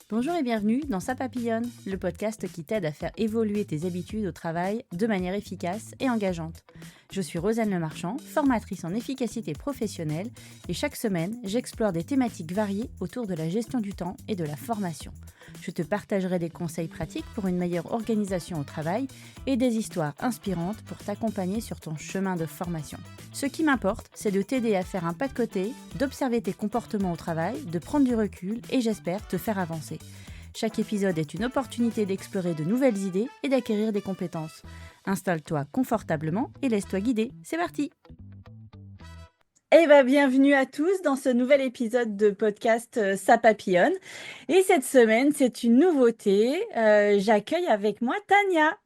Bonjour et bienvenue dans Ça papillonne, le podcast qui t'aide à faire évoluer tes habitudes au travail de manière efficace et engageante. Je suis Rosanne Lemarchand, formatrice en efficacité professionnelle et chaque semaine, j'explore des thématiques variées autour de la gestion du temps et de la formation. Je te partagerai des conseils pratiques pour une meilleure organisation au travail et des histoires inspirantes pour t'accompagner sur ton chemin de formation. Ce qui m'importe, c'est de t'aider à faire un pas de côté, d'observer tes comportements au travail, de prendre du recul et j'espère te faire avancer. Chaque épisode est une opportunité d'explorer de nouvelles idées et d'acquérir des compétences. Installe-toi confortablement et laisse-toi guider. C'est parti! Bienvenue à tous dans ce nouvel épisode de podcast Ça papillonne. Et cette semaine, c'est une nouveauté. J'accueille avec moi Tania.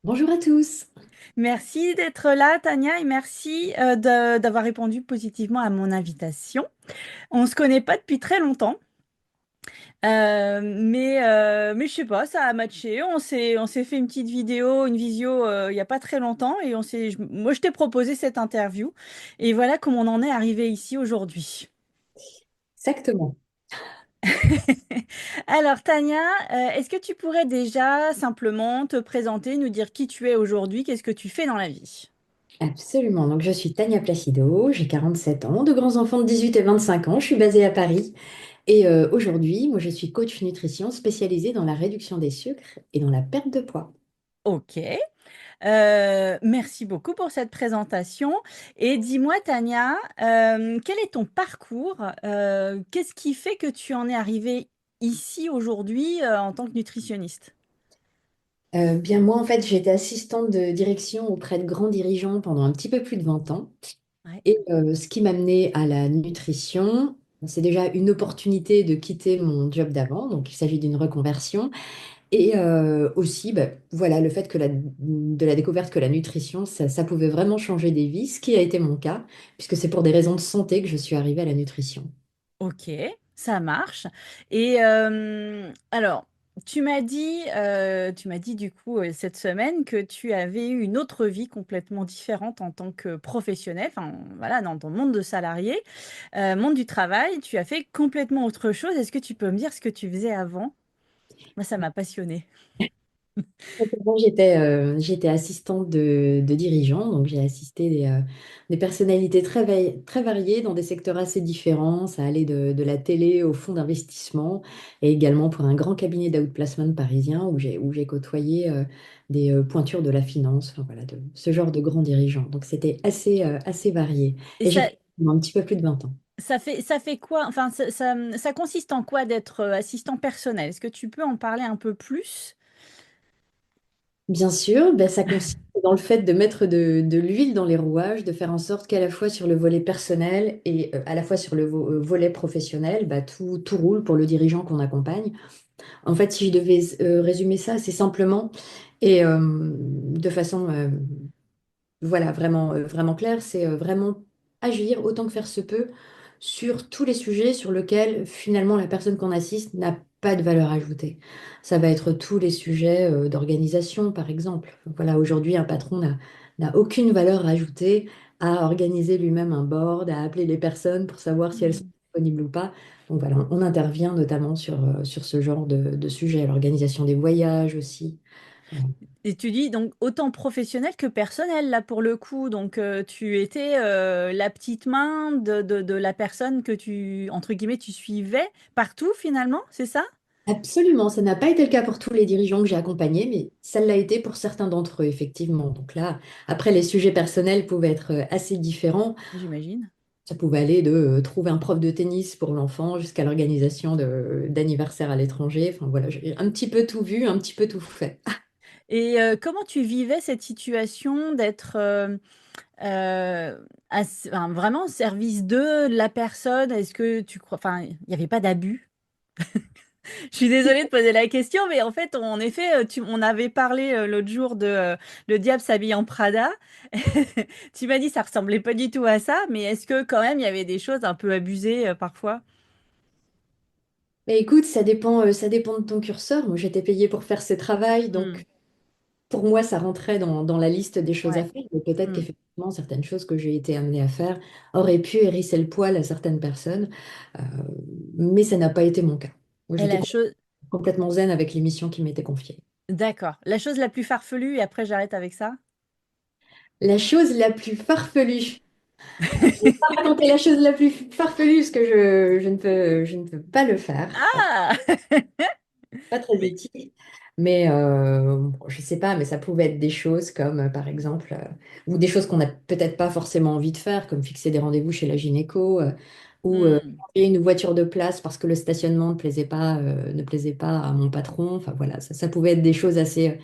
Bonjour à tous. Merci d'être là, Tania, et merci d'avoir répondu positivement à mon invitation. On ne se connaît pas depuis très longtemps, mais je sais pas, ça a matché. On s'est fait une petite vidéo, une visio il n'y a pas très longtemps, et moi, je t'ai proposé cette interview. Et voilà comment on en est arrivé ici aujourd'hui. Exactement. Alors, Tania, est-ce que tu pourrais déjà simplement te présenter, nous dire qui tu es aujourd'hui, qu'est-ce que tu fais dans la vie? Absolument. Donc, je suis Tania Placido, j'ai 47 ans, de grands-enfants de 18 et 25 ans. Je suis basée à Paris. Et aujourd'hui, moi, je suis coach nutrition spécialisée dans la réduction des sucres et dans la perte de poids. Ok. Merci beaucoup pour cette présentation. Et dis-moi, Tania, quel est ton parcours? Qu'est-ce qui fait que tu en es arrivée ici aujourd'hui en tant que nutritionniste? Bien, moi, en fait, j'étais assistante de direction auprès de grands dirigeants pendant un petit peu plus de 20 ans. Ouais. Et ce qui m'a menée à la nutrition, c'est déjà une opportunité de quitter mon job d'avant. Donc, il s'agit d'une reconversion. Et aussi, voilà, le fait de la découverte que la nutrition, ça pouvait vraiment changer des vies, ce qui a été mon cas, puisque c'est pour des raisons de santé que je suis arrivée à la nutrition. Ok, ça marche. Et alors, tu m'as dit du coup cette semaine que tu avais eu une autre vie complètement différente en tant que professionnel, enfin voilà, dans ton monde de salarié, monde du travail, tu as fait complètement autre chose. Est-ce que tu peux me dire ce que tu faisais avant? Moi, ça m'a passionnée. Moi, j'étais assistante de dirigeants, donc j'ai assisté des personnalités très variées dans des secteurs assez différents. Ça allait de la télé au fonds d'investissement et également pour un grand cabinet d'outplacement parisien où j'ai côtoyé des pointures de la finance, enfin, voilà, de ce genre de grands dirigeants. Donc c'était assez varié. Et Et j'ai ça, fait un petit peu plus de 20 ans. ça fait quoi? Enfin, ça consiste en quoi d'être assistant personnel? Est-ce que tu peux en parler un peu plus? Bien sûr, ça consiste dans le fait de mettre de l'huile dans les rouages, de faire en sorte qu'à la fois sur le volet personnel et à la fois sur le volet professionnel, tout roule pour le dirigeant qu'on accompagne. En fait, si je devais résumer ça assez simplement et de façon voilà, vraiment claire, c'est vraiment agir autant que faire se peut sur tous les sujets sur lesquels finalement la personne qu'on assiste n'a pas de valeur ajoutée. Ça va être tous les sujets d'organisation, par exemple. Voilà, aujourd'hui, un patron n'a aucune valeur ajoutée à organiser lui-même un board, à appeler les personnes pour savoir si elles sont disponibles ou pas. Donc voilà, on intervient notamment sur ce genre de sujet, l'organisation des voyages aussi. Et tu dis donc autant professionnel que personnel là pour le coup. Donc tu étais la petite main de la personne que entre guillemets, tu suivais partout finalement, c'est ça? Absolument, ça n'a pas été le cas pour tous les dirigeants que j'ai accompagnés, mais ça l'a été pour certains d'entre eux, effectivement. Donc là, après, les sujets personnels pouvaient être assez différents. J'imagine. Ça pouvait aller de trouver un prof de tennis pour l'enfant jusqu'à l'organisation d'anniversaires à l'étranger. Enfin voilà, j'ai un petit peu tout vu, un petit peu tout fait. Et comment tu vivais cette situation d'être enfin, vraiment au service de la personne? Est-ce que tu crois, enfin, il n'y avait pas d'abus? Je suis désolée de poser la question, mais en fait, en effet, on avait parlé l'autre jour de Le diable s'habille en Prada. Tu m'as dit ça ressemblait pas du tout à ça, mais est-ce que quand même il y avait des choses un peu abusées parfois? Mais écoute, ça dépend de ton curseur. Moi, j'étais payée pour faire ce travail, Hmm. donc pour moi, ça rentrait dans la liste des choses à Ouais. faire. Mais peut-être Hmm. qu'effectivement, certaines choses que j'ai été amenée à faire auraient pu hérisser le poil à certaines personnes, euh, mais ça n'a pas été mon cas. Moi, Et j'étais la chose, complètement zen avec les missions qui m'étaient confiées. d'accord. La chose la plus farfelue, et après j'arrête avec ça. La chose la plus farfelue. Je vais pas raconter la chose la plus farfelue parce que je ne peux pas le faire. Ah! Pas très Mais, éthique. Mais bon, je sais pas, mais ça pouvait être des choses comme, par exemple, ou des choses qu'on n'a peut-être pas forcément envie de faire, comme fixer des rendez-vous chez la gynéco, ou hmm, payer une voiture de place parce que le stationnement ne plaisait pas à mon patron. Enfin voilà, ça pouvait être des choses assez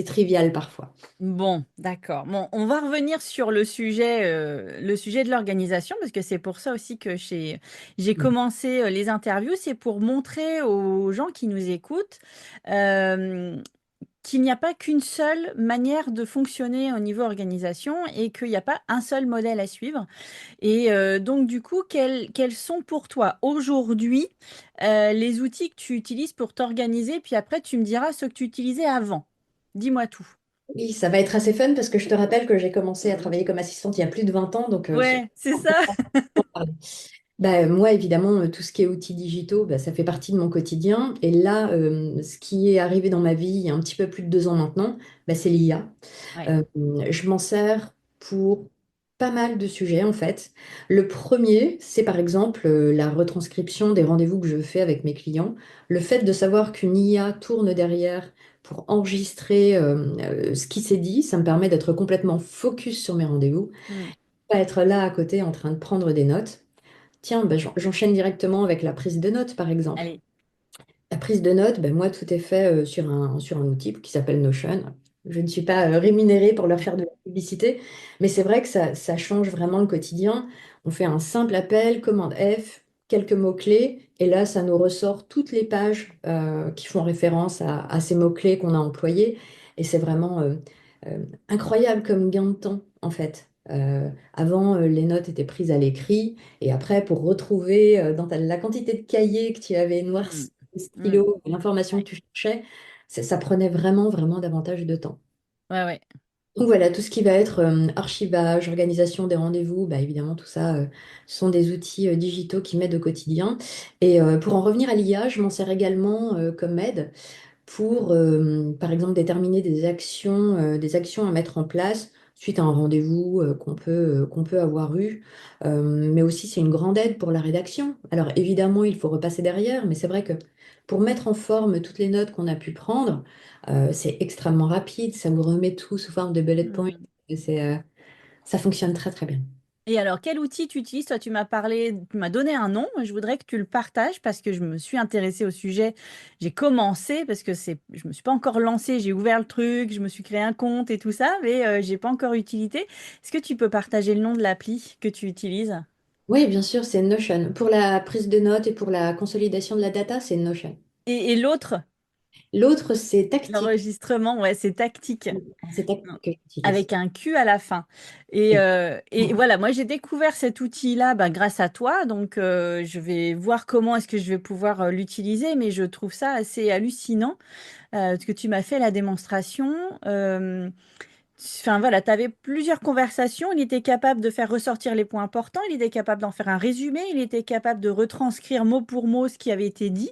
triviales parfois. bon, d'accord. Bon, on va revenir sur le sujet de l'organisation, parce que c'est pour ça aussi que j'ai Mm. commencé les interviews. C'est pour montrer aux gens qui nous écoutent euh, qu'il n'y a pas qu'une seule manière de fonctionner au niveau organisation et qu'il n'y a pas un seul modèle à suivre. Et donc, du coup, quels sont pour toi aujourd'hui les outils que tu utilises pour t'organiser? Puis après, tu me diras ce que tu utilisais avant. Dis-moi tout. Oui, ça va être assez fun parce que je te rappelle que j'ai commencé à travailler comme assistante il y a plus de 20 ans, donc Ouais, c'est ça. bah, moi, évidemment, tout ce qui est outils digitaux, bah, ça fait partie de mon quotidien. Et là, ce qui est arrivé dans ma vie il y a un petit peu plus de 2 ans maintenant, bah, c'est l'IA. Ouais. Euh, je m'en sers pour pas mal de sujets, en fait. Le premier, c'est par exemple la retranscription des rendez-vous que je fais avec mes clients. Le fait de savoir qu'une IA tourne derrière pour enregistrer ce qui s'est dit, ça me permet d'être complètement focus sur mes rendez-vous, Hmm. pas être là à côté en train de prendre des notes. Tiens, ben, j'enchaîne directement avec la prise de notes, par exemple. Allez. La prise de notes, ben, moi, tout est fait sur un outil qui s'appelle Notion. Je ne suis pas rémunérée pour leur faire de la publicité, mais c'est vrai que ça change vraiment le quotidien. On fait un simple appel, commande F, quelques mots-clés, et là, ça nous ressort toutes les pages qui font référence à ces mots-clés qu'on a employés. Et c'est vraiment incroyable comme gain de temps, en fait. Avant, les notes étaient prises à l'écrit. Et après, pour retrouver la quantité de cahiers que tu avais Hmm. noircis, de Hmm. stylos, l'information Ouais, que tu cherchais, ça prenait vraiment, vraiment davantage de temps. ouais, ouais. Donc voilà, tout ce qui va être archivage, organisation des rendez-vous, bah évidemment, tout ça sont des outils digitaux qui m'aident au quotidien. Et pour en revenir à l'IA, je m'en sers également comme aide pour, par exemple, déterminer des actions à mettre en place suite à un rendez-vous qu'on peut avoir eu. Mais aussi, c'est une grande aide pour la rédaction. Alors, évidemment, il faut repasser derrière, mais c'est vrai que pour mettre en forme toutes les notes qu'on a pu prendre, c'est extrêmement rapide. Ça vous remet tout sous forme de bullet points. Hmm. Et ça fonctionne très, très bien. Et alors, quel outil tu utilises? Toi, tu m'as parlé, tu m'as donné un nom. Je voudrais que tu le partages parce que je me suis intéressée au sujet. J'ai commencé parce que je me suis pas encore lancée. J'ai ouvert le truc, je me suis créé un compte et tout ça, mais j'ai pas encore utilisé. Est-ce que tu peux partager le nom de l'appli que tu utilises? Oui, bien sûr, c'est Notion. Pour la prise de notes et pour la consolidation de la data, c'est Notion. Et l'autre, L'autre, c'est Tactic. l'enregistrement, ouais, c'est tactique. C'est Tactic que j'utilise. Avec un Q à la fin. Et voilà, moi j'ai découvert cet outil-là bah, grâce à toi, donc je vais voir comment est-ce que je vais pouvoir l'utiliser, mais je trouve ça assez hallucinant parce que tu m'as fait la démonstration. Enfin voilà, tu avais plusieurs conversations, il était capable de faire ressortir les points importants, il était capable d'en faire un résumé, il était capable de retranscrire mot pour mot ce qui avait été dit.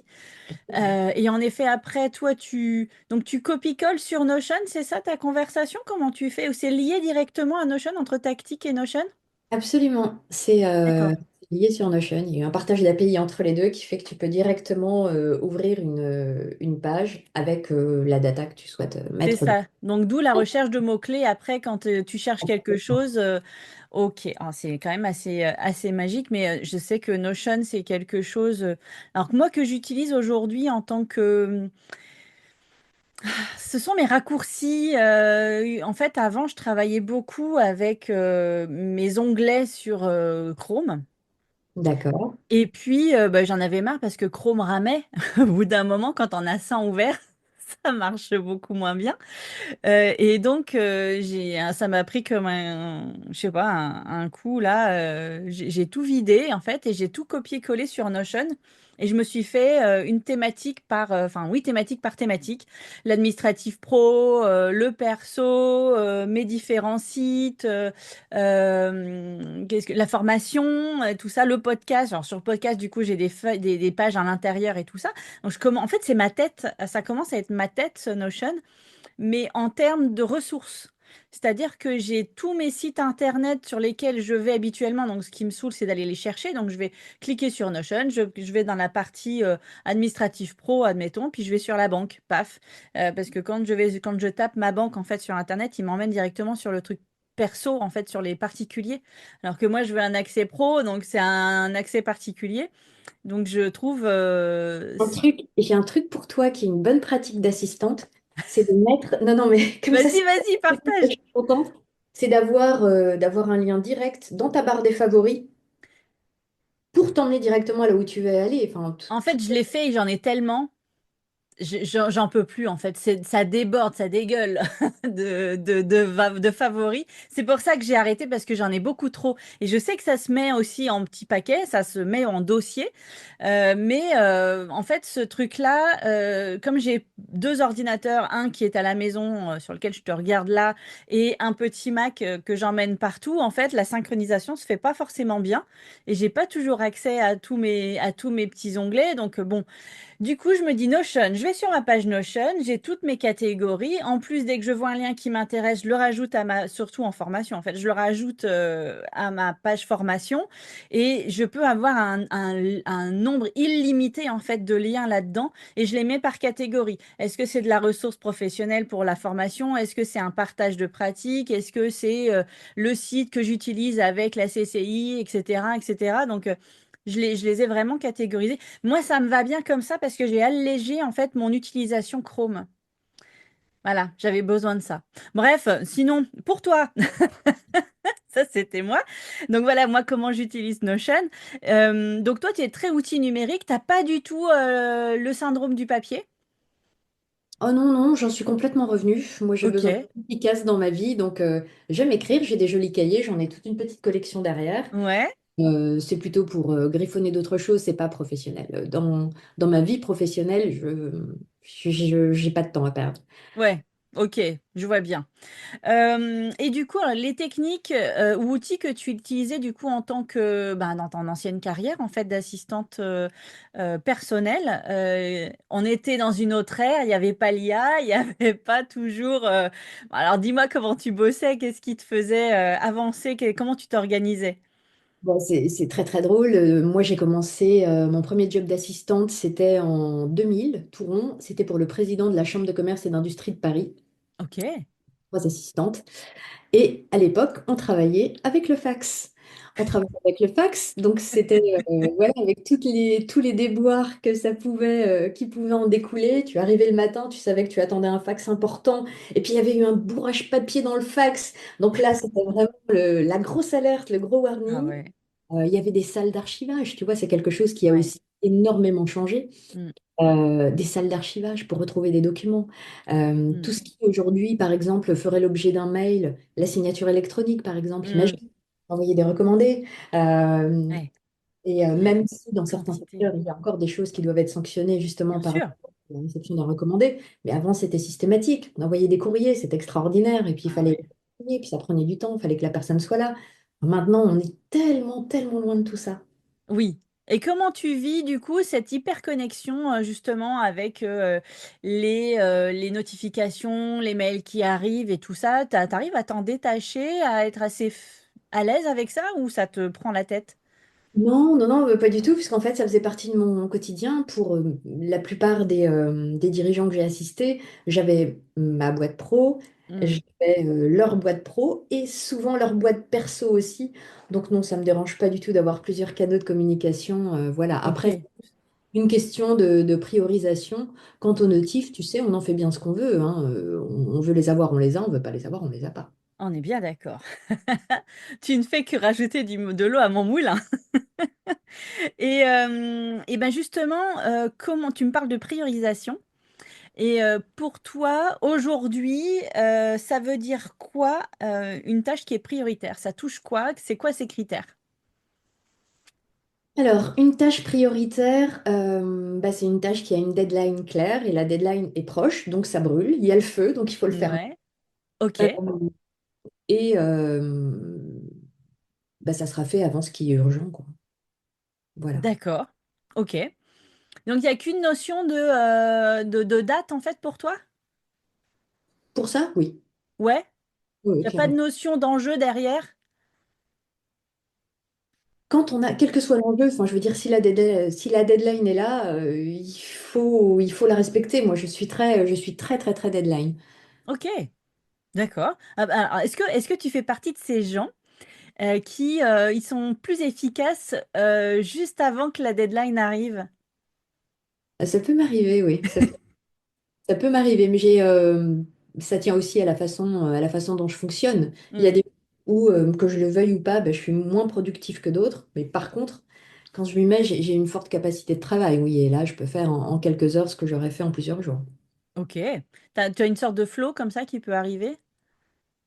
Et en effet, après, toi, donc tu copies-colles sur Notion, c'est ça ta conversation? Comment tu fais? Ou c'est lié directement à Notion, entre Tactique et Notion? Absolument. C'est D'accord. lié sur Notion. Il y a eu un partage d'API entre les deux qui fait que tu peux directement ouvrir une page avec la data que tu souhaites C'est mettre dedans. ça. Donc d'où la recherche de mots-clés après quand tu cherches quelque chose. Ok, ah, c'est quand même assez magique, mais je sais que Notion, c'est quelque chose. Alors que moi, que j'utilise aujourd'hui en tant que. Ce sont mes raccourcis. En fait, avant, je travaillais beaucoup avec mes onglets sur Chrome. D'accord. Et puis, bah, j'en avais marre parce que Chrome ramait. Au bout d'un moment, quand on a ça ouvert, ça marche beaucoup moins bien. Et donc, ça m'a pris comme je sais pas, un coup là. J'ai tout vidé en fait et j'ai tout copié-collé sur Notion. Et je me suis fait une thématique enfin oui, thématique par thématique. L'administratif pro, le perso, mes différents sites, la formation, tout ça, le podcast. Alors sur le podcast, du coup, j'ai des pages à l'intérieur et tout ça. Donc en fait, c'est ma tête, ça commence à être ma tête, ce Notion, mais en termes de ressources. C'est-à-dire que j'ai tous mes sites internet sur lesquels je vais habituellement. Donc, ce qui me saoule, c'est d'aller les chercher. Donc, je vais cliquer sur Notion. Je vais dans la partie administrative pro, admettons, puis je vais sur la banque. Paf. Parce que quand je tape ma banque en fait sur Internet, il m'emmène directement sur le truc perso, en fait, sur les particuliers. Alors que moi, je veux un accès pro, donc c'est un accès particulier. Donc, je trouve. J'ai un truc pour toi qui est une bonne pratique d'assistante, c'est de mettre. Non, non, mais comme ça, Vas-y, vas-y, je partage. suis contente. C'est d'avoir un lien direct dans ta barre des favoris pour t'emmener directement là où tu veux aller. Enfin, En fait, je l'ai fait et j'en ai tellement. J'en peux plus en fait, ça déborde, ça dégueule de favoris. C'est pour ça que j'ai arrêté parce que j'en ai beaucoup trop. Et je sais que ça se met aussi en petits paquets, ça se met en dossier. Mais en fait, ce truc-là, comme j'ai deux ordinateurs, un qui est à la maison sur lequel je te regarde là, et un petit Mac que j'emmène partout, en fait, la synchronisation se fait pas forcément bien. Et j'ai pas toujours accès à tous mes petits onglets. Donc bon. Du coup, je me dis Notion, je vais sur ma page Notion, j'ai toutes mes catégories. En plus, dès que je vois un lien qui m'intéresse, je le rajoute surtout en formation, en fait, je le rajoute à ma page formation et je peux avoir un nombre illimité, en fait, de liens là-dedans et je les mets par catégorie. Est-ce que c'est de la ressource professionnelle pour la formation? Est-ce que c'est un partage de pratiques? Est-ce que c'est le site que j'utilise avec la CCI, etc., etc. Donc, je les ai vraiment catégorisés. Moi, ça me va bien comme ça parce que j'ai allégé en fait mon utilisation Chrome. Voilà, j'avais besoin de ça. Bref, sinon, pour toi, ça c'était moi. Donc voilà, moi, comment j'utilise Notion. Donc toi, tu es très outil numérique, t'as pas du tout le syndrome du papier. oh non, non, j'en suis complètement revenue. Moi, j'ai besoin Ok, de efficace dans ma vie, donc j'aime écrire. J'ai des jolis cahiers, j'en ai toute une petite collection derrière. ouais. C'est plutôt pour griffonner d'autres choses, c'est pas professionnel. Dans ma vie professionnelle, j'ai pas de temps à perdre. Ouais, ok, je vois bien. Et du coup, alors, les techniques ou outils que tu utilisais du coup en tant que ben, dans ton ancienne carrière en fait d'assistante personnelle, on était dans une autre ère, il n'y avait pas l'IA, il n'y avait pas toujours. Alors dis-moi comment tu bossais, qu'est-ce qui te faisait avancer, comment tu t'organisais? Bon, c'est très très drôle. Moi, j'ai commencé mon premier job d'assistante, c'était en 2000, tout rond. C'était pour le président de la Chambre de commerce et d'industrie de Paris, Ok, trois assistantes. Et à l'époque, on travaillait avec le fax. On travaillait avec le fax, donc c'était voilà, avec tous les déboires que ça pouvait, qui pouvaient en découler. Tu arrivais le matin, tu savais que tu attendais un fax important, et puis il y avait eu un bourrage papier dans le fax. Donc là, c'était vraiment la grosse alerte, le gros ah warning. ouais, Il y avait des salles d'archivage, tu vois, c'est quelque chose qui a ouais. aussi énormément changé. Mm, Des salles d'archivage pour retrouver des documents. mm, Tout ce qui aujourd'hui, par exemple, ferait l'objet d'un mail, la signature électronique, par exemple, mm, imagine, envoyer des recommandés. Euh, ouais, Même si dans certains quantité, secteurs, il y a encore des choses qui doivent être sanctionnées justement bien par sûr. rapport à la réception d'un recommandé, mais avant c'était systématique. On envoyait des courriers, c'était extraordinaire, et puis il Ah fallait ouais. puis ça prenait du temps, il fallait que la personne soit là. Maintenant, on est tellement, tellement loin de tout ça. Oui. Et comment tu vis du coup cette hyperconnexion justement avec les notifications, les mails qui arrivent et tout ça? T'arrives à t'en détacher, à être assez à l'aise avec ça ou ça te prend la tête? Non, non, non, pas du tout, puisqu'en fait, ça faisait partie de mon quotidien. Pour la plupart des dirigeants que j'ai assistés, j'avais ma boîte pro, Hmm. j'avais leur boîte pro et souvent leur boîte perso aussi. Donc non, ça me dérange pas du tout d'avoir plusieurs canaux de communication. Voilà. Après, Ok, c'est une question de priorisation. Quant aux notifs, tu sais, on en fait bien ce qu'on veut, hein. On veut les avoir, on les a, on veut pas les avoir, on les a pas. on est bien d'accord. Tu ne fais que rajouter de l'eau à mon moulin. Et ben justement, comment tu me parles de priorisation? Et pour toi, aujourd'hui, ça veut dire quoi une tâche qui est prioritaire? Ça touche quoi? C'est quoi ces critères? Alors, une tâche prioritaire, c'est une tâche qui a une deadline claire et la deadline est proche, donc ça brûle. Il y a le feu, donc il faut le faire. Ouais. Ok. Euh, et ça sera fait avant ce qui est urgent, quoi. Voilà. D'accord. Ok. Donc, il n'y a qu'une notion de date, en fait, pour toi? Pour ça, oui. Ouais. Oui, Il n'y a pas de clairement. notion d'enjeu derrière? Quand on a, quel que soit l'enjeu, enfin, je veux dire, si la deadline est là, il faut la respecter. Moi, je suis très, très, très deadline. Ok. D'accord. Ah bah, alors, est-ce que tu fais partie de ces gens qui ils sont plus efficaces juste avant que la deadline arrive? Ça peut m'arriver, oui. Ça peut m'arriver, mais ça tient aussi à la façon dont je fonctionne. Il y a Hmm. des où, que je le veuille ou pas, je suis moins productive que d'autres. Mais par contre, quand je m'y mets, j'ai une forte capacité de travail, oui. Et là, je peux faire en quelques heures ce que j'aurais fait en plusieurs jours. Ok. Tu as une sorte de flow comme ça qui peut arriver?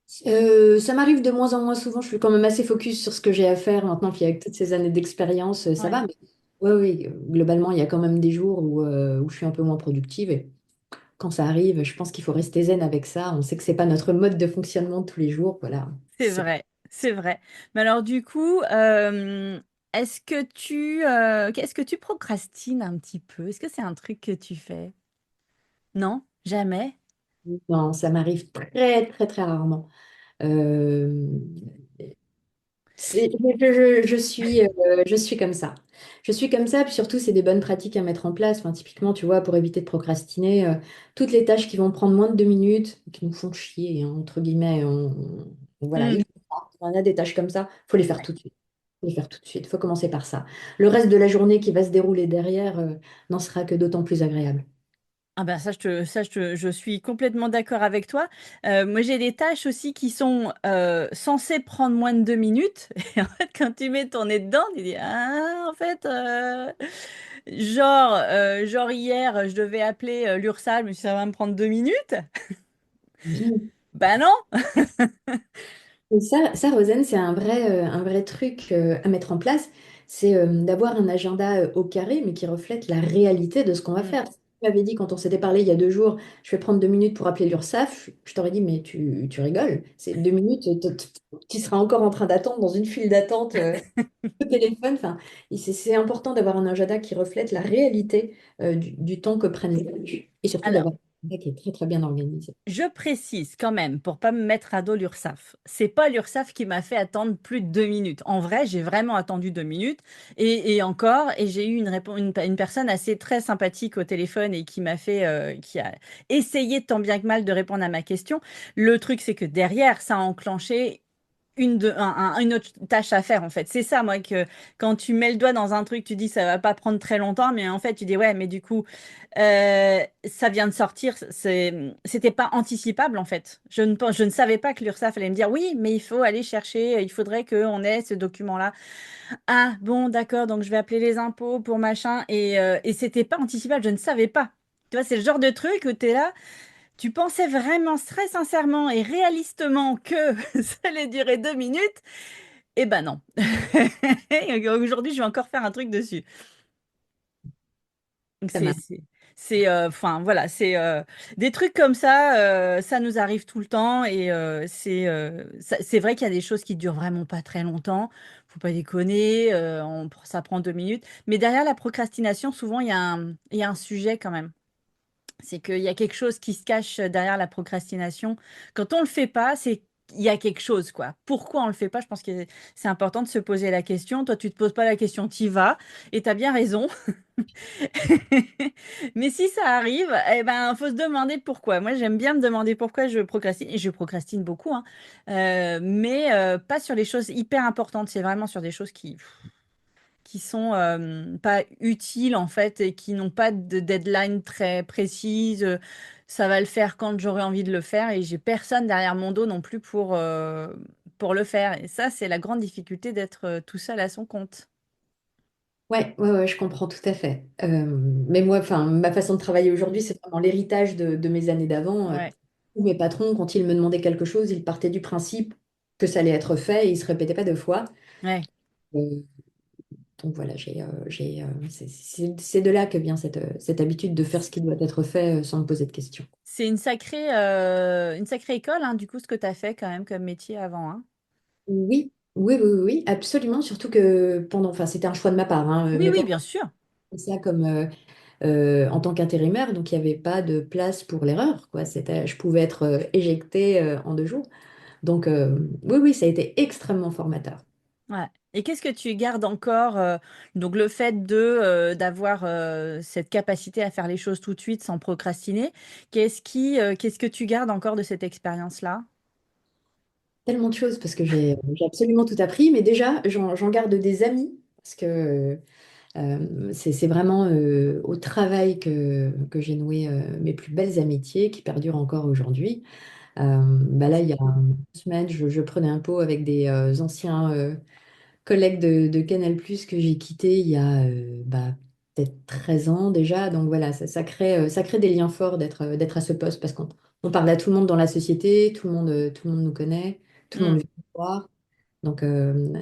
Ça m'arrive de moins en moins souvent. Je suis quand même assez focus sur ce que j'ai à faire maintenant. Puis avec toutes ces années d'expérience, ça Ouais. va. Mais oui, oui, globalement, il y a quand même des jours où je suis un peu moins productive. Et quand ça arrive, je pense qu'il faut rester zen avec ça. On sait que c'est pas notre mode de fonctionnement de tous les jours. Voilà. C'est vrai, c'est vrai. Mais alors du coup, est-ce que tu procrastines un petit peu? Est-ce que c'est un truc que tu fais? Non? Jamais? Non, ça m'arrive très, très, très rarement. Euh, je suis comme ça. Je suis comme ça, puis surtout, c'est des bonnes pratiques à mettre en place. Enfin, typiquement, tu vois, pour éviter de procrastiner, toutes les tâches qui vont prendre moins de 2 minutes, qui nous font chier, hein, entre guillemets, voilà, Hmm. on a des tâches comme ça, faut les faire tout de suite. Faut les faire tout de suite. Faut commencer par ça. Le reste de la journée qui va se dérouler derrière, n'en sera que d'autant plus agréable. Ah ben je suis complètement d'accord avec toi. Moi, j'ai des tâches aussi qui sont censées prendre moins de 2 minutes. Et en fait, quand tu mets ton nez dedans, tu dis, ah, en fait, genre hier, je devais appeler l'URSSAF, mais ça va me prendre 2 minutes. Bien. Ben non. Et ça, Rosen, c'est un vrai truc à mettre en place, c'est d'avoir un agenda au carré, mais qui reflète la réalité de ce qu'on va Mm. faire. Si tu m'avais dit quand on s'était parlé il y a 2 jours, je vais prendre 2 minutes pour appeler l'URSSAF, je t'aurais dit, mais tu rigoles, c'est 2 minutes, tu seras encore en train d'attendre dans une file d'attente au téléphone. Enfin, et c'est important d'avoir un agenda qui reflète la réalité du temps que prennent les tâches. Et surtout Alors, d'avoir un agenda qui est très très bien organisé. je précise quand même, pour pas me mettre à dos l'URSSAF, c'est pas l'URSSAF qui m'a fait attendre plus de 2 minutes. En vrai, j'ai vraiment attendu 2 minutes et encore, et j'ai eu une personne assez très sympathique au téléphone et qui m'a fait, qui a essayé tant bien que mal de répondre à ma question. Le truc, c'est que derrière, ça a enclenché une autre tâche à faire en fait. C'est ça, moi, que quand tu mets le doigt dans un truc, tu dis ça va pas prendre très longtemps, mais en fait, tu dis ouais, mais du coup, ça vient de sortir, c'était pas anticipable en fait. Je ne savais pas que l'URSSAF allait me dire oui, mais il faut aller chercher, il faudrait qu'on ait ce document-là. Ah bon, d'accord, donc je vais appeler les impôts pour machin, et c'était pas anticipable, je ne savais pas. Tu vois, c'est le genre de truc où tu es là. Tu pensais vraiment très sincèrement et réalistement que ça allait durer 2 minutes? Eh ben non. Aujourd'hui, je vais encore faire un truc dessus. Donc Ça marche. enfin voilà, c'est des trucs comme ça nous arrive tout le temps et c'est vrai qu'il y a des choses qui durent vraiment pas très longtemps. Faut pas déconner, ça prend 2 minutes. Mais derrière la procrastination, souvent il y a un sujet quand même. C'est qu'il y a quelque chose qui se cache derrière la procrastination. Quand on le fait pas, c'est il y a quelque chose, quoi. Pourquoi on le fait pas? Je pense que c'est important de se poser la question. Toi, tu te poses pas la question, t'y vas, et tu as bien raison. Mais si ça arrive, eh ben, faut se demander pourquoi. Moi, j'aime bien me demander pourquoi je procrastine, et je procrastine beaucoup, hein. Mais pas sur les choses hyper importantes. C'est vraiment sur des choses qui sont pas utiles en fait et qui n'ont pas de deadline très précise. Ça va le faire quand j'aurai envie de le faire et j'ai personne derrière mon dos non plus pour le faire. Et ça, c'est la grande difficulté d'être tout seul à son compte. Ouais, ouais, ouais, je comprends tout à fait. Mais moi, enfin, ma façon de travailler aujourd'hui, c'est vraiment l'héritage de mes années d'avant. Ouais, Où mes patrons, quand ils me demandaient quelque chose, ils partaient du principe que ça allait être fait et ils se répétaient pas 2 fois. ouais. Euh, Donc voilà, c'est de là que vient cette habitude de faire ce qui doit être fait sans me poser de questions. C'est une sacrée école, hein, du coup, ce que tu as fait quand même comme métier avant, hein. Oui, oui, oui, oui, oui, absolument. Surtout que enfin, c'était un choix de ma part, hein, Oui, mais oui, pendant bien sûr. ça comme en tant qu'intérimaire, donc il n'y avait pas de place pour l'erreur, quoi. Je pouvais être éjectée en 2 jours. Donc oui, oui, ça a été extrêmement formateur. Ouais. Et qu'est-ce que tu gardes encore donc le fait de d'avoir cette capacité à faire les choses tout de suite sans procrastiner, qu'est-ce que tu gardes encore de cette expérience-là? Tellement de choses parce que j'ai absolument tout appris, mais déjà, j'en garde des amis parce que c'est vraiment au travail que j'ai noué mes plus belles amitiés qui perdurent encore aujourd'hui. Bah là, il y a 2 semaines, je prenais un pot avec des anciens collègue de Canal+, que j'ai quitté il y a peut-être 13 ans déjà. Donc voilà, ça crée des liens forts d'être à ce poste parce qu'on parle à tout le monde dans la société, tout le monde nous connaît, tout le monde Mm, veut nous voir. Donc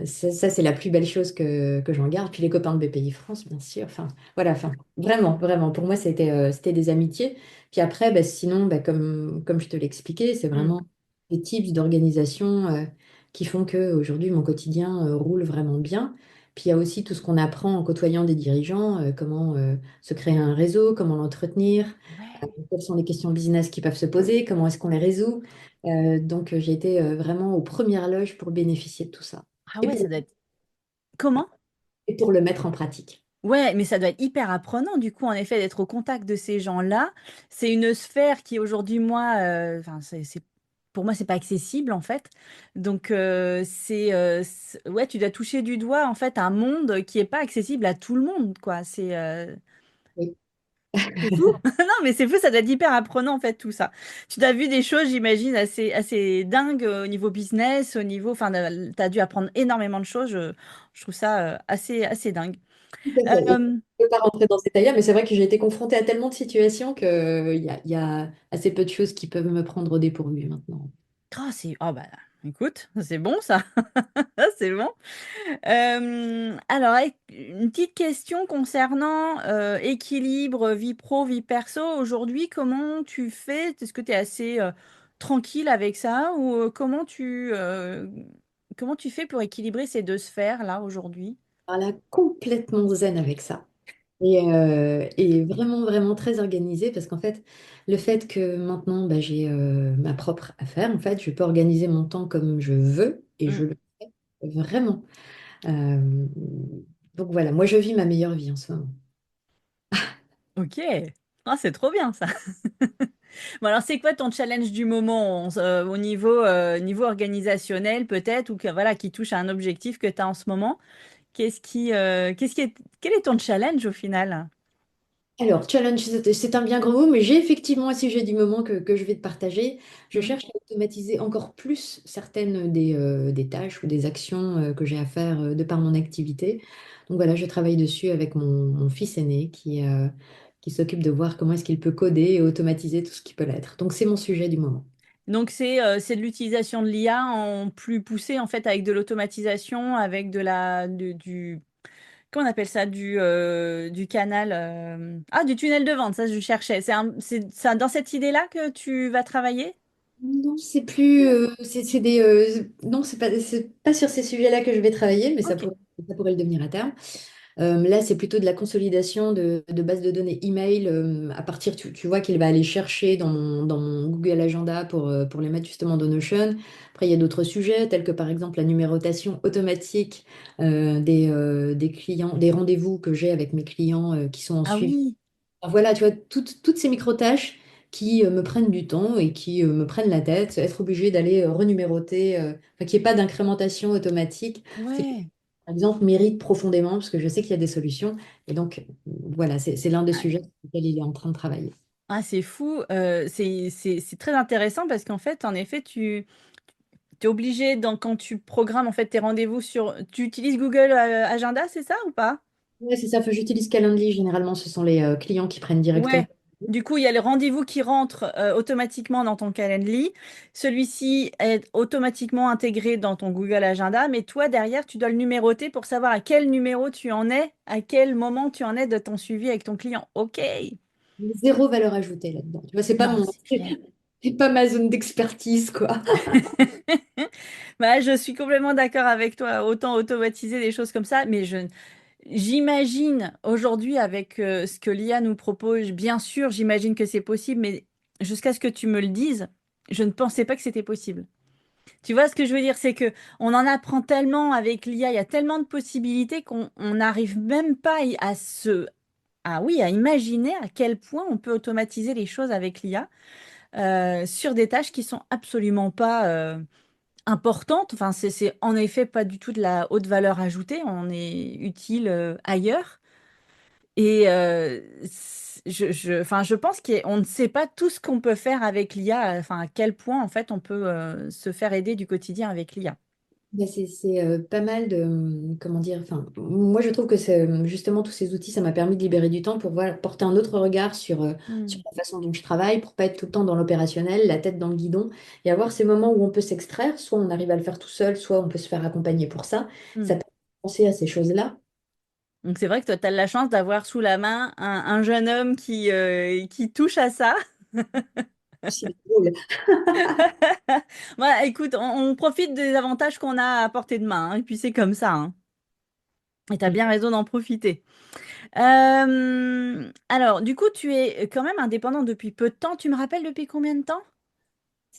ça, c'est la plus belle chose que j'en garde. Puis les copains de BPI France, bien sûr. Enfin, voilà, enfin, vraiment, vraiment. Pour moi, c'était des amitiés. Puis après, bah, sinon, bah, comme je te l'expliquais, c'est mm, vraiment des types d'organisation qui font qu'aujourd'hui, mon quotidien roule vraiment bien. Puis il y a aussi tout ce qu'on apprend en côtoyant des dirigeants, comment se créer un réseau, comment l'entretenir, ouais. quelles sont les questions business qui peuvent se poser, comment est-ce qu'on les résout. Donc j'ai été vraiment aux premières loges pour bénéficier de tout ça Ah et ouais, pour, ça doit être... Comment? et pour le mettre en pratique. Ouais, mais ça doit être hyper apprenant, du coup, en effet, d'être au contact de ces gens-là. C'est une sphère qui, aujourd'hui, moi, enfin, pour moi, c'est pas accessible, en fait. Donc, ouais, tu dois toucher du doigt, en fait, un monde qui est pas accessible à tout le monde, quoi. Oui. C'est fou. Non, mais c'est fou, ça doit être hyper apprenant, en fait, tout ça. Tu as vu des choses, j'imagine, assez dingues au niveau business, au niveau, enfin, tu as dû apprendre énormément de choses. Je trouve ça assez dingue. Tout à fait. Et Euh, je ne peux pas rentrer dans ces détails-là, mais c'est vrai que j'ai été confrontée à tellement de situations qu'il y a assez peu de choses qui peuvent me prendre au dépourvu maintenant. Oh bah écoute, c'est bon ça, c'est bon. Alors une petite question concernant équilibre vie pro, vie perso. Aujourd'hui, comment tu fais? Est-ce que tu es assez tranquille avec ça ou comment tu fais pour équilibrer ces deux sphères là aujourd'hui? Voilà, complètement zen avec ça. Et vraiment, vraiment très organisée parce qu'en fait, le fait que maintenant j'ai ma propre affaire, en fait, je peux organiser mon temps comme je veux et Hmm, je le fais vraiment. Euh, donc voilà, moi je vis ma meilleure vie en ce moment. ok, ah, c'est trop bien ça. Bon alors c'est quoi ton challenge du moment au niveau organisationnel peut-être ou que, voilà, qui touche à un objectif que tu as en ce moment? Quel est ton challenge au final? Alors, challenge, c'est un bien grand mot, mais j'ai effectivement un sujet du moment que je vais te partager. Je Hmm. cherche à automatiser encore plus certaines des tâches ou des actions que j'ai à faire de par mon activité. Donc voilà, je travaille dessus avec mon fils aîné qui s'occupe de voir comment est-ce qu'il peut coder et automatiser tout ce qui peut l'être. Donc c'est mon sujet du moment. Donc c'est de l'utilisation de l'IA en plus poussé en fait avec de l'automatisation, avec du comment on appelle ça du canal du tunnel de vente, ça je cherchais. C'est ça dans cette idée-là que tu vas travailler? Non, c'est plus, non, c'est pas sur ces sujets-là que je vais travailler, mais Ok. ça pourrait le devenir à terme. Là, c'est plutôt de la consolidation de bases de données email à partir, tu vois qu'il va aller chercher dans mon Google Agenda pour les mettre justement dans Notion. Après, il y a d'autres sujets tels que par exemple la numérotation automatique des clients, des rendez-vous que j'ai avec mes clients qui sont en Ah suivi. oui, Alors voilà, tu vois, toutes ces micro-tâches qui me prennent du temps et qui me prennent la tête, être obligé d'aller renuméroter, enfin, qu'il n'y ait pas d'incrémentation automatique. C'est ouais. par exemple, mérite profondément, parce que je sais qu'il y a des solutions. Et donc, voilà, c'est l'un des sujets sur lesquels il est en train de travailler. Ah, c'est fou, c'est très intéressant parce qu'en fait, en effet, tu es obligé, quand tu programmes en fait tes rendez-vous tu utilises Google Agenda, c'est ça ou pas? Ouais, c'est ça. J'utilise Calendly. Généralement, ce sont les clients qui prennent directement Ouais. Du coup, il y a le rendez-vous qui rentre automatiquement dans ton Calendly. Celui-ci est automatiquement intégré dans ton Google Agenda, mais toi, derrière, tu dois le numéroter pour savoir à quel numéro tu en es, à quel moment tu en es de ton suivi avec ton client. OK. Zéro valeur ajoutée là-dedans. Tu vois, c'est pas Non, mon, c'est clair. c'est pas ma zone d'expertise, quoi. Bah, je suis complètement d'accord avec toi. Autant automatiser des choses comme ça, mais j'imagine aujourd'hui avec ce que l'IA nous propose, bien sûr, j'imagine que c'est possible, mais jusqu'à ce que tu me le dises, je ne pensais pas que c'était possible. Tu vois ce que je veux dire, c'est que on en apprend tellement avec l'IA, il y a tellement de possibilités qu'on n'arrive même pas oui, à imaginer à quel point on peut automatiser les choses avec l'IA sur des tâches qui sont absolument pas importante. Enfin, c'est en effet pas du tout de la haute valeur ajoutée. On est utile ailleurs. Et enfin, je pense qu'on ne sait pas tout ce qu'on peut faire avec l'IA. Enfin, à quel point en fait on peut se faire aider du quotidien avec l'IA. Ben, c'est pas mal de, comment dire, enfin, moi je trouve que c'est justement tous ces outils, ça m'a permis de libérer du temps pour voir, porter un autre regard sur Hmm, la façon dont je travaille, pour pas être tout le temps dans l'opérationnel, la tête dans le guidon, et avoir ces moments où on peut s'extraire, soit on arrive à le faire tout seul, soit on peut se faire accompagner pour ça. Ça hmm. peut penser à ces choses-là. Donc c'est vrai que toi, tu as la chance d'avoir sous la main un jeune homme qui touche à ça. C'est drôle. Voilà, écoute, on profite des avantages qu'on a à portée de main, hein, et puis c'est comme ça, hein. Et tu as bien raison d'en profiter. Alors, du coup, tu es quand même indépendant depuis peu de temps. Tu me rappelles depuis combien de temps?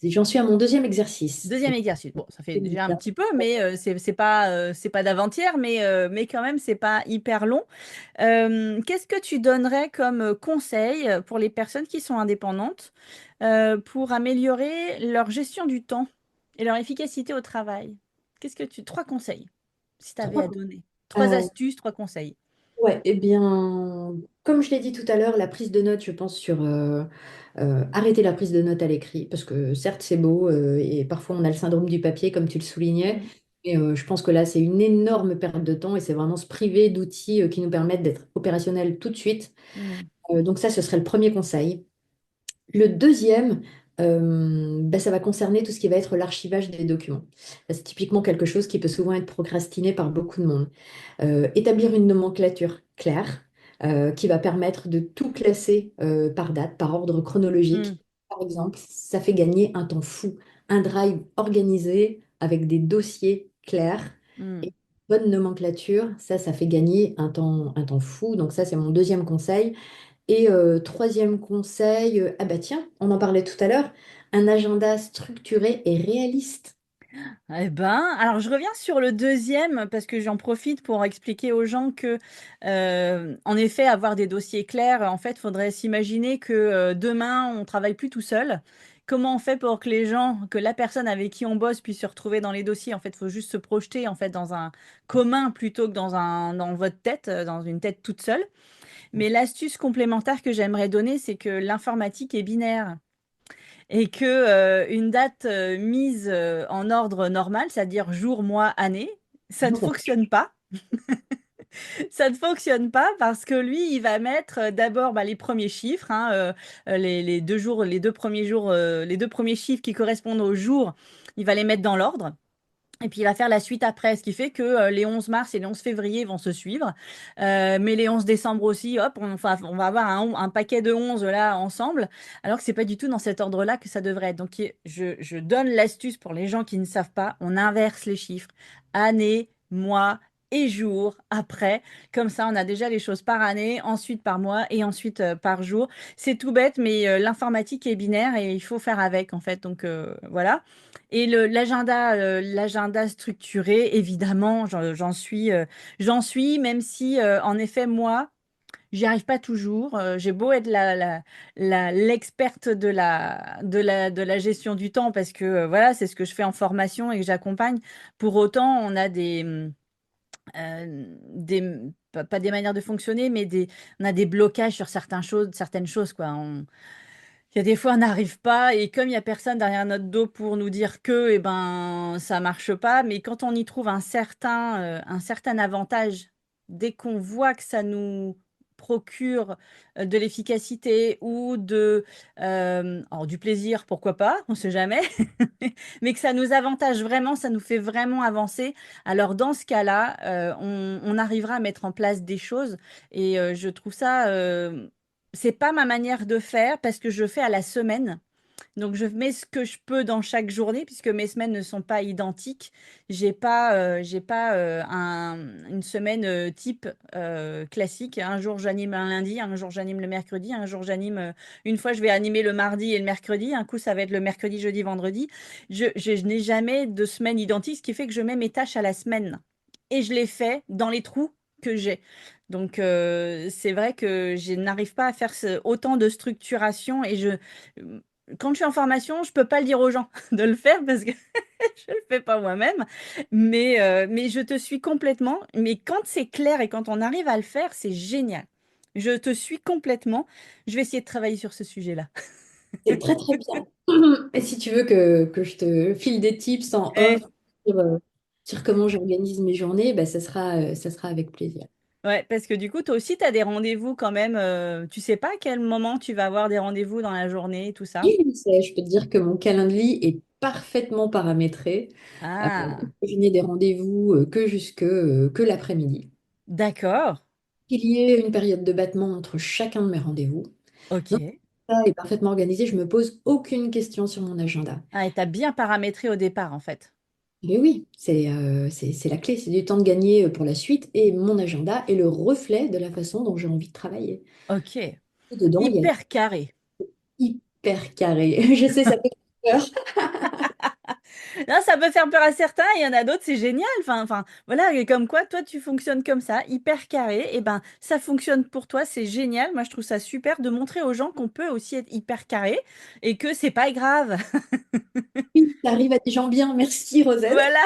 J'en suis à mon deuxième exercice. Deuxième Donc, exercice. Bon, ça fait déjà un petit peu, mais c'est pas d'avant-hier, mais quand même, c'est pas hyper long. Qu'est-ce que tu donnerais comme conseil pour les personnes qui sont indépendantes pour améliorer leur gestion du temps et leur efficacité au travail? Trois conseils, si tu avais à trois. donner. Trois Euh, astuces, trois conseils. Ouais, eh bien, comme je l'ai dit tout à l'heure, la prise de notes, je pense arrêter la prise de notes à l'écrit, parce que certes c'est beau et parfois on a le syndrome du papier, comme tu le soulignais, Mm, mais je pense que là c'est une énorme perte de temps et c'est vraiment se priver d'outils qui nous permettent d'être opérationnels tout de suite. mm, Donc ça, ce serait le premier conseil. Le deuxième, ça va concerner tout ce qui va être l'archivage des documents. C'est typiquement quelque chose qui peut souvent être procrastiné par beaucoup de monde. Établir une nomenclature claire qui va permettre de tout classer par date, par ordre chronologique. mm, Par exemple, ça fait gagner un temps fou. Un drive organisé avec des dossiers clairs et mm. une bonne nomenclature, ça fait gagner un temps fou. Donc ça, c'est mon deuxième conseil. Et troisième conseil, ah bah tiens, on en parlait tout à l'heure, un agenda structuré et réaliste. Eh ben, alors je reviens sur le deuxième parce que j'en profite pour expliquer aux gens que, en effet, avoir des dossiers clairs, en fait, faudrait s'imaginer que demain, on travaille plus tout seul. Comment on fait pour que les gens, que la personne avec qui on bosse puisse se retrouver dans les dossiers? En fait, il faut juste se projeter en fait dans un commun plutôt que dans votre tête, dans une tête toute seule. Mais l'astuce complémentaire que j'aimerais donner, c'est que l'informatique est binaire. Et que une date mise en ordre normal, c'est-à-dire jour, mois, année, ça ne fonctionne pas. Ça ne fonctionne pas parce que lui, il va mettre d'abord bah, les premiers chiffres, hein, les 2 jours, les 2 premiers jours, les 2 premiers chiffres qui correspondent au jour, il va les mettre dans l'ordre. Et puis il va faire la suite après, ce qui fait que les 11 mars et les 11 février vont se suivre. Mais les 11 décembre aussi, hop, on va avoir un paquet de 11 là ensemble, alors que c'est pas du tout dans cet ordre-là que ça devrait être. Donc je donne l'astuce pour les gens qui ne savent pas, on inverse les chiffres, année, mois et jour après. Comme ça, on a déjà les choses par année, ensuite par mois et ensuite par jour. C'est tout bête, mais l'informatique est binaire et il faut faire avec en fait. Donc voilà. Et l'agenda structuré, évidemment, j'en suis, même si, en effet, moi, j'y arrive pas toujours. J'ai beau être l'experte de la gestion du temps parce que, voilà, c'est ce que je fais en formation et que j'accompagne. Pour autant, on a pas des manières de fonctionner, mais on a des blocages sur certaines choses, quoi. Il y a des fois, on n'arrive pas, et comme il y a personne derrière notre dos pour nous dire que, eh ben, ça marche pas. Mais quand on y trouve un certain avantage, dès qu'on voit que ça nous procure de l'efficacité ou alors du plaisir, pourquoi pas, on ne sait jamais, mais que ça nous avantage vraiment, ça nous fait vraiment avancer. Alors dans ce cas-là, on arrivera à mettre en place des choses et je trouve ça, c'est pas ma manière de faire parce que je fais à la semaine. Donc je mets ce que je peux dans chaque journée puisque mes semaines ne sont pas identiques. Une semaine type classique. Un jour j'anime un lundi, un jour j'anime le mercredi, un jour j'anime une fois je vais animer le mardi et le mercredi. Un coup ça va être le mercredi, jeudi, vendredi. Je n'ai jamais de semaine identique, ce qui fait que je mets mes tâches à la semaine et je les fais dans les trous que j'ai. Donc c'est vrai que je n'arrive pas à faire autant de structuration et quand je suis en formation, je peux pas le dire aux gens de le faire parce que je le fais pas moi-même. Mais je te suis complètement. Mais quand c'est clair et quand on arrive à le faire, c'est génial. Je te suis complètement. Je vais essayer de travailler sur ce sujet-là. C'est très très bien. Et si tu veux que je te file des tips en off Eh, sur, sur comment j'organise mes journées, bah, ça sera avec plaisir. ouais, parce que du coup, toi aussi, tu as des rendez-vous quand même. Tu sais pas à quel moment tu vas avoir des rendez-vous dans la journée, tout ça? Et je peux te dire que mon calendrier est parfaitement paramétré. Ah, Je n'ai des rendez-vous que l'après-midi. d'accord. Il y ait une période de battement entre chacun de mes rendez-vous. Donc, Ok. ça est parfaitement organisé. Je me pose aucune question sur mon agenda. Ah, et tu as bien paramétré au départ, en fait. Mais oui, c'est la clé. C'est du temps de gagner pour la suite. Et mon agenda est le reflet de la façon dont j'ai envie de travailler. Ok. Et dedans, il y a Hyper carré. hyper carré. Je sais, ça fait peur. Là, ça peut faire peur à certains, il y en a d'autres, c'est génial. Voilà, et comme quoi, toi, tu fonctionnes comme ça, hyper carré. Et ben, ça fonctionne pour toi, c'est génial. Moi, je trouve ça super de montrer aux gens qu'on peut aussi être hyper carré et que c'est pas grave. Oui, ça arrive à des gens bien. Merci, Rosette. Voilà.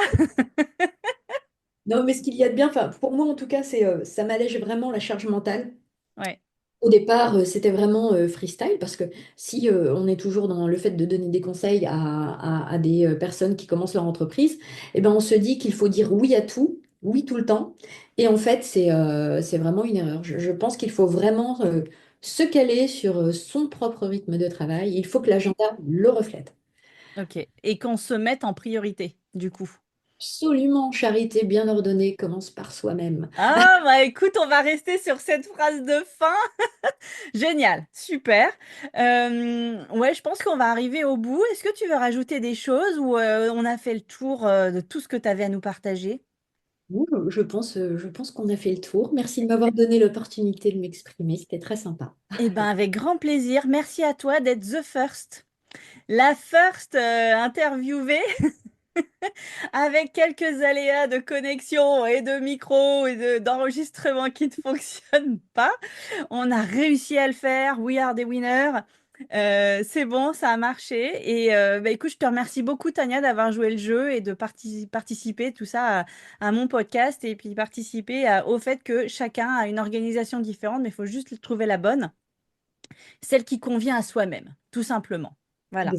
Non, mais ce qu'il y a de bien, enfin, pour moi en tout cas, ça m'allège vraiment la charge mentale. Ouais, Au départ, c'était vraiment freestyle parce que si on est toujours dans le fait de donner des conseils à des personnes qui commencent leur entreprise, eh ben, on se dit qu'il faut dire oui à tout, oui tout le temps. Et en fait, c'est vraiment une erreur. Je pense qu'il faut vraiment se caler sur son propre rythme de travail. Il faut que l'agenda le reflète. ok. Et qu'on se mette en priorité, du coup. Absolument, charité bien ordonnée commence par soi-même. Ah, bah écoute, on va rester sur cette phrase de fin. Génial, super. Ouais, je pense qu'on va arriver au bout. Est-ce que tu veux rajouter des choses ou on a fait le tour de tout ce que tu avais à nous partager? Ouh, je pense qu'on a fait le tour. Merci de m'avoir donné l'opportunité de m'exprimer. C'était très sympa. Eh ben, avec grand plaisir. Merci à toi d'être the first. La first interviewée avec quelques aléas de connexion et de micro et d'enregistrement qui ne fonctionnent pas. On a réussi à le faire. We are the winners. C'est bon, ça a marché. Et bah, écoute, je te remercie beaucoup, Tania, d'avoir joué le jeu et de participer tout ça à mon podcast et puis participer au fait que chacun a une organisation différente, mais il faut juste trouver la bonne, celle qui convient à soi-même, tout simplement. Voilà.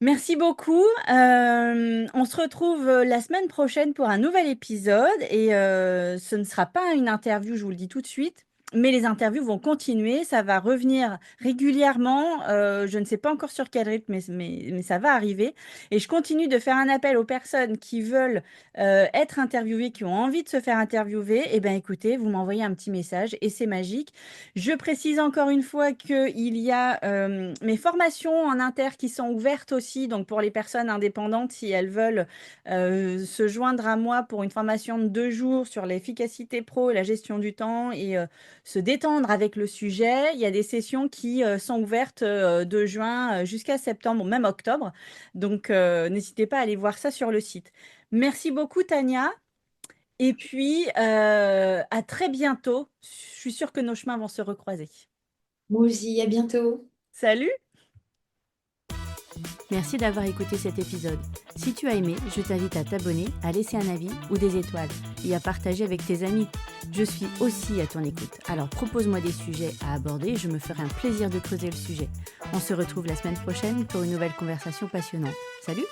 Merci beaucoup. On se retrouve la semaine prochaine pour un nouvel épisode et ce ne sera pas une interview, je vous le dis tout de suite, mais les interviews vont continuer. Ça va revenir régulièrement. Je ne sais pas encore sur quel rythme, mais ça va arriver. Et je continue de faire un appel aux personnes qui veulent être interviewées, qui ont envie de se faire interviewer. Eh bien, écoutez, vous m'envoyez un petit message et c'est magique. Je précise encore une fois qu'il y a mes formations en inter qui sont ouvertes aussi, donc pour les personnes indépendantes, si elles veulent se joindre à moi pour une formation de 2 jours sur l'efficacité pro et la gestion du temps et se détendre avec le sujet. Il y a des sessions qui sont ouvertes de juin jusqu'à septembre, même octobre. Donc, n'hésitez pas à aller voir ça sur le site. Merci beaucoup, Tania. Et puis, à très bientôt. Je suis sûre que nos chemins vont se recroiser. Moi aussi, à bientôt. Salut! Merci d'avoir écouté cet épisode. Si tu as aimé, je t'invite à t'abonner, à laisser un avis ou des étoiles et à partager avec tes amis. Je suis aussi à ton écoute. Alors propose-moi des sujets à aborder et je me ferai un plaisir de creuser le sujet. On se retrouve la semaine prochaine pour une nouvelle conversation passionnante. Salut!